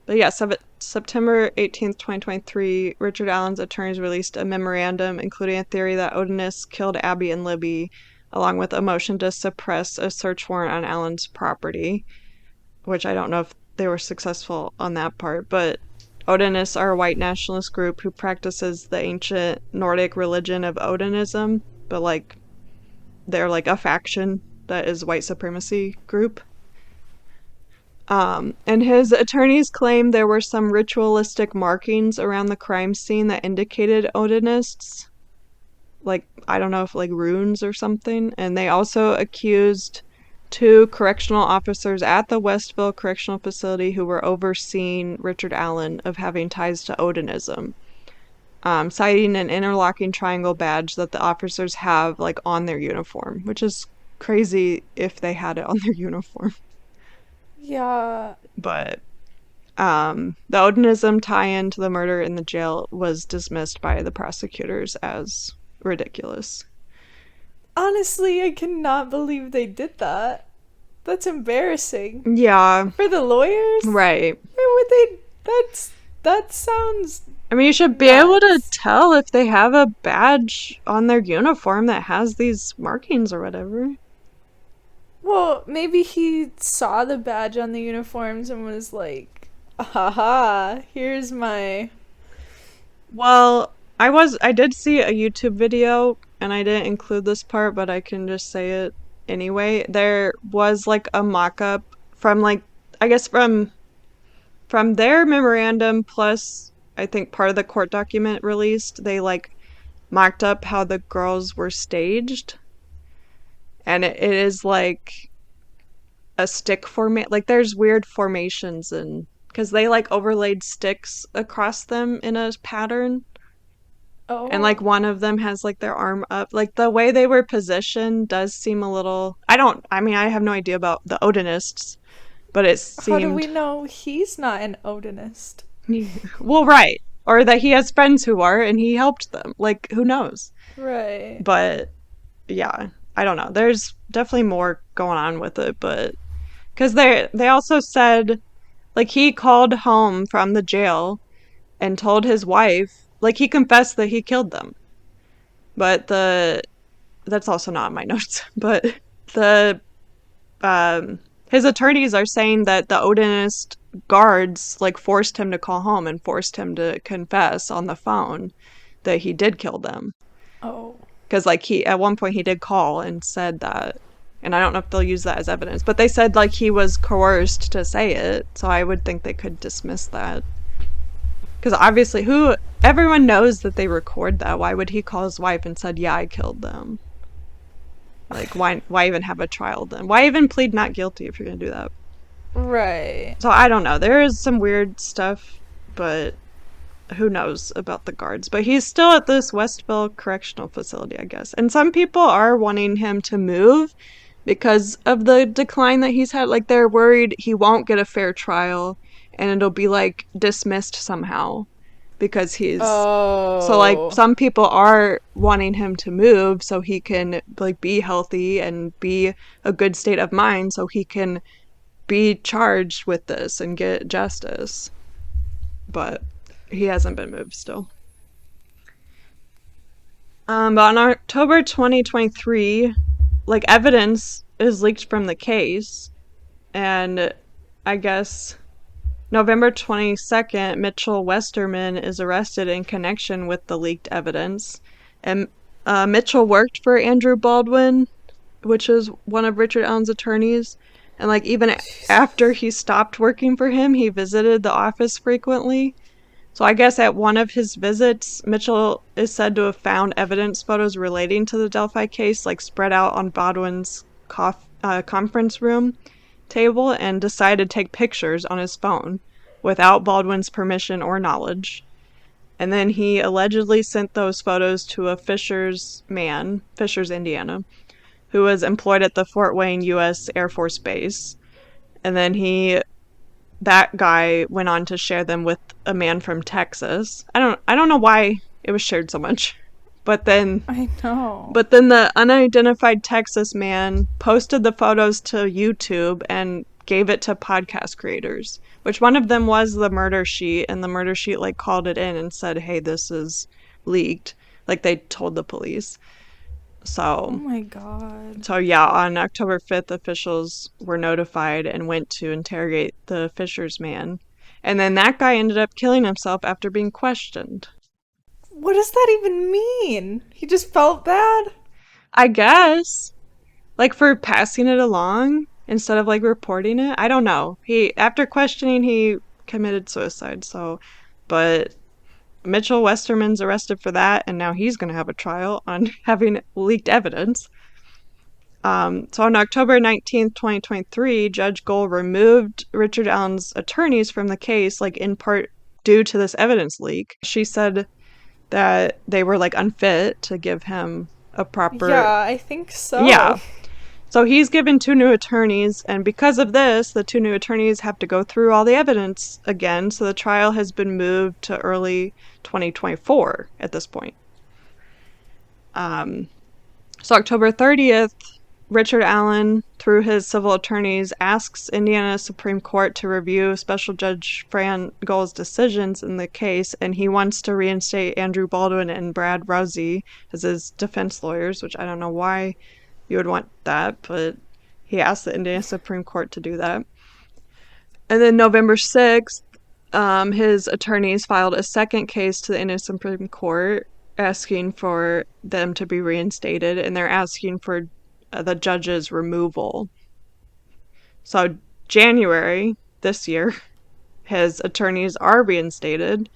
But yeah, September 18th, 2023, Richard Allen's attorneys released a memorandum including a theory that Odinists killed Abby and Libby, along with a motion to suppress a search warrant on Allen's property, which I don't know if they were successful on that part, but Odinists are a white nationalist group who practices the ancient Nordic religion of Odinism, but like they're like a faction that is white supremacy group. And his attorneys claimed there were some ritualistic markings around the crime scene that indicated Odinists. Like, I don't know if like runes or something. And they also accused 2 correctional officers at the Westville Correctional Facility who were overseeing Richard Allen of having ties to Odinism. Citing an interlocking triangle badge that the officers have like on their uniform, which is crazy if they had it on their uniform. Yeah. But the Odinism tie-in to the murder in the jail was dismissed by the prosecutors as ridiculous. Honestly, I cannot believe they did that. That's embarrassing. Yeah. For the lawyers? Right. Why would they... That sounds... I mean, you should be able to tell if they have a badge on their uniform that has these markings or whatever. Well, maybe he saw the badge on the uniforms and was like, haha, here's my... Well, I did see a YouTube video, and I didn't include this part, but I can just say it anyway. There was like a mock-up from like, I guess from their memorandum, plus I think part of the court document released, they like mocked up how the girls were staged. And it is like a stick format. Like there's weird formations and because they like overlaid sticks across them in a pattern. Oh. And like one of them has like their arm up. Like the way they were positioned does seem a little. I have no idea about the Odinists, but it seemed. How do we know he's not an Odinist? Well, right. Or that he has friends who are and he helped them. Like, who knows? Right. But yeah. I don't know. There's definitely more going on with it, but because they also said, like, he called home from the jail and told his wife, like, he confessed that he killed them. But that's also not in my notes. But his attorneys are saying that the Odinist guards like forced him to call home and forced him to confess on the phone that he did kill them. Oh. Because, like, at one point he did call and said that. And I don't know if they'll use that as evidence. But they said, like, he was coerced to say it. So I would think they could dismiss that. Because obviously, everyone knows that they record that. Why would he call his wife and said, yeah, I killed them? Like, why even have a trial then? Why even plead not guilty if you're going to do that? Right. So I don't know. There is some weird stuff, but who knows about the guards. But he's still at this Westville Correctional Facility, I guess. And some people are wanting him to move because of the decline that he's had. Like, they're worried he won't get a fair trial and it'll be, like, dismissed somehow because he's... Oh. So, like, some people are wanting him to move so he can, like, be healthy and be a good state of mind so he can be charged with this and get justice. But he hasn't been moved still. But on October 2023, like, evidence is leaked from the case. And I guess November 22nd, Mitchell Westerman is arrested in connection with the leaked evidence. And Mitchell worked for Andrew Baldwin, which is one of Richard Allen's attorneys. And, like, even after he stopped working for him, he visited the office frequently. So I guess at one of his visits, Mitchell is said to have found evidence photos relating to the Delphi case, like, spread out on Baldwin's conference room table, and decided to take pictures on his phone without Baldwin's permission or knowledge. And then he allegedly sent those photos to a Fishers, Indiana, who was employed at the Fort Wayne U.S. Air Force Base. And then that guy went on to share them with a man from Texas. I don't know why it was shared so much. But then I know. But then the unidentified Texas man posted the photos to YouTube and gave it to podcast creators, which one of them was the murder sheet, and the murder sheet like called it in and said, hey, this is leaked. Like they told the police. Oh So, my god. so yeah, on October 5th, officials were notified and went to interrogate the Fisher's man. And then that guy ended up killing himself after being questioned. What does that even mean? He just felt bad? I guess. Like for passing it along instead of like reporting it. I don't know. After questioning, he committed suicide. So, but Mitchell Westerman's arrested for that, and now he's going to have a trial on having leaked evidence. So on October 19th, 2023, Judge Gohl removed Richard Allen's attorneys from the case, like in part due to this evidence leak. She said that they were like unfit to give him a proper... Yeah, I think so. Yeah. So he's given 2 new attorneys, and because of this, the 2 new attorneys have to go through all the evidence again, so the trial has been moved to early 2024 at this point. So October 30th, Richard Allen, through his civil attorneys, asks Indiana Supreme Court to review Special Judge Fran Gohl's decisions in the case, and he wants to reinstate Andrew Baldwin and Brad Rousey as his defense lawyers, which I don't know why you would want that, but he asked the Indiana Supreme Court to do that. And then November 6th, his attorneys filed a second case to the Indiana Supreme Court asking for them to be reinstated, and they're asking for the judge's removal. So January this year, his attorneys are reinstated,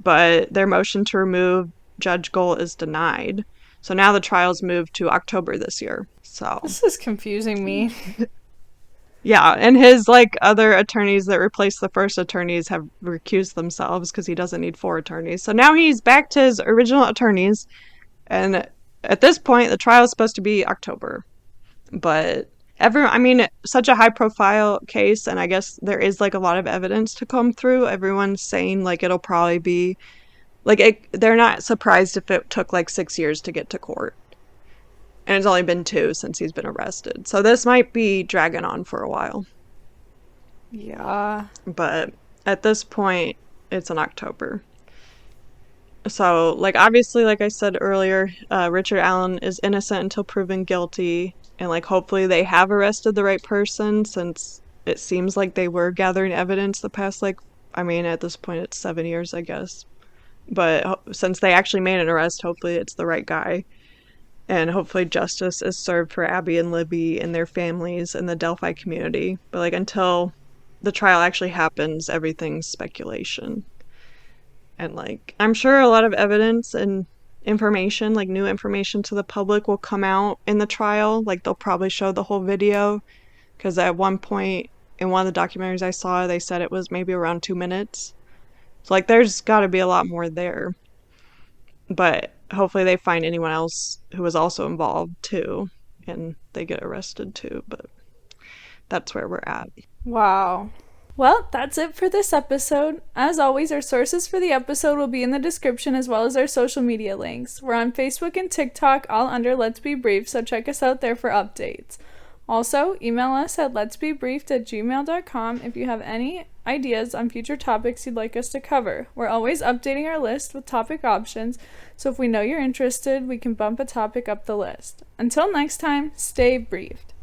but their motion to remove Judge Gohl is denied. So now the trial's moved to October this year. So this is confusing me. yeah, and his like other attorneys that replaced the first attorneys have recused themselves because he doesn't need 4 attorneys. So now he's back to his original attorneys, and at this point the trial is supposed to be October. But such a high profile case, and I guess there is like a lot of evidence to come through. Everyone's saying like it'll probably be like they're not surprised if it took like 6 years to get to court. And it's only been 2 since he's been arrested. So this might be dragging on for a while. Yeah. But at this point, it's in October. So, like, obviously, like I said earlier, Richard Allen is innocent until proven guilty. And, like, hopefully they have arrested the right person, since it seems like they were gathering evidence the past, like, at this point it's 7 years, I guess. But since they actually made an arrest, hopefully it's the right guy. And hopefully justice is served for Abby and Libby and their families and the Delphi community. But, like, until the trial actually happens, everything's speculation. And, like, I'm sure a lot of evidence and information, like new information to the public, will come out in the trial. Like, they'll probably show the whole video. Because at one point in one of the documentaries I saw, they said it was maybe around 2 minutes. So, like, there's got to be a lot more there. But hopefully they find anyone else who was also involved, too. And they get arrested, too. But that's where we're at. Wow. Well, that's it for this episode. As always, our sources for the episode will be in the description, as well as our social media links. We're on Facebook and TikTok, all under Let's Be Brief, so check us out there for updates. Also, email us at letsbebriefed@gmail.com if you have any ideas on future topics you'd like us to cover. We're always updating our list with topic options, so if we know you're interested, we can bump a topic up the list. Until next time, stay briefed.